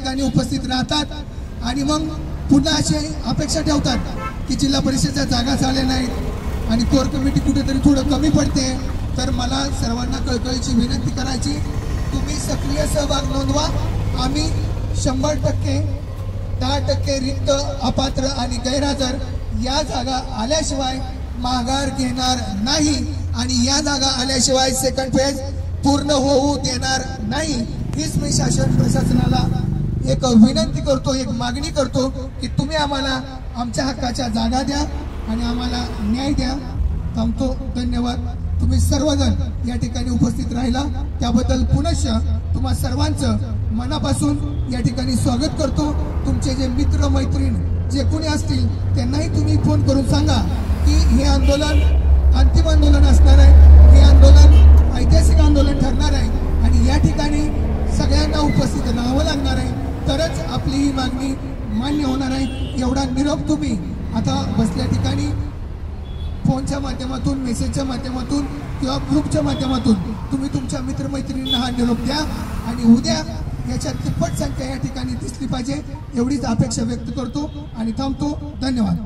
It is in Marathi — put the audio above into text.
ठिकाणी उपस्थित राहतात आणि मग पुन्हा अशी अपेक्षा ठेवतात की जिल्हा परिषदेच्या जागा झाल्या नाहीत आणि कोर कमिटी कुठेतरी थोडं कमी पडते। तर मला सर्वांना कळकळीची विनंती करायची, तुम्ही सक्रिय सहभाग नोंदवा। आम्ही 100%, 10% रिक्त, अपात्र आणि गैरहजर या जागा आल्याशिवाय माघार घेणार नाही आणि या जागा आल्याशिवाय सेकंड फेज पूर्ण होऊ देणार नाही। हीच मी शासन प्रशासनाला एक विनंती करतो, एक मागणी करतो की तुम्ही आम्हाला आमच्या हक्काच्या जागा द्या आणि आम्हाला न्याय द्या। थांबतो, धन्यवाद। तुम्ही सर्वजण या ठिकाणी उपस्थित राहिला त्याबद्दल पुनश्च तुम्हा सर्वांचं मनापासून या ठिकाणी स्वागत करतो। तुमचे जे मित्र मैत्रीण जे कोणी असतील त्यांनाही तुम्ही फोन करून सांगा की हे आंदोलन अंतिम आंदोलन असणार आहे, हे आंदोलन ऐतिहासिक आंदोलन ठरणार आहे आणि या ठिकाणी सगळ्यांना उपस्थित राहावं लागणार आहे, तरच आपली ही मागणी मान्य होणार आहे। एवढा निरोप तुम्ही आता बसल्या ठिकाणी फोनच्या माध्यमातून, मेसेजच्या माध्यमातून किंवा ग्रुपच्या माध्यमातून तुम्ही तुमच्या मित्रमैत्रिणींना हा निरोप द्या आणि उद्या याच्यात तिप्पट संख्या या ठिकाणी दिसली पाहिजे एवढीच अपेक्षा व्यक्त करतो आणि थांबतो। धन्यवाद।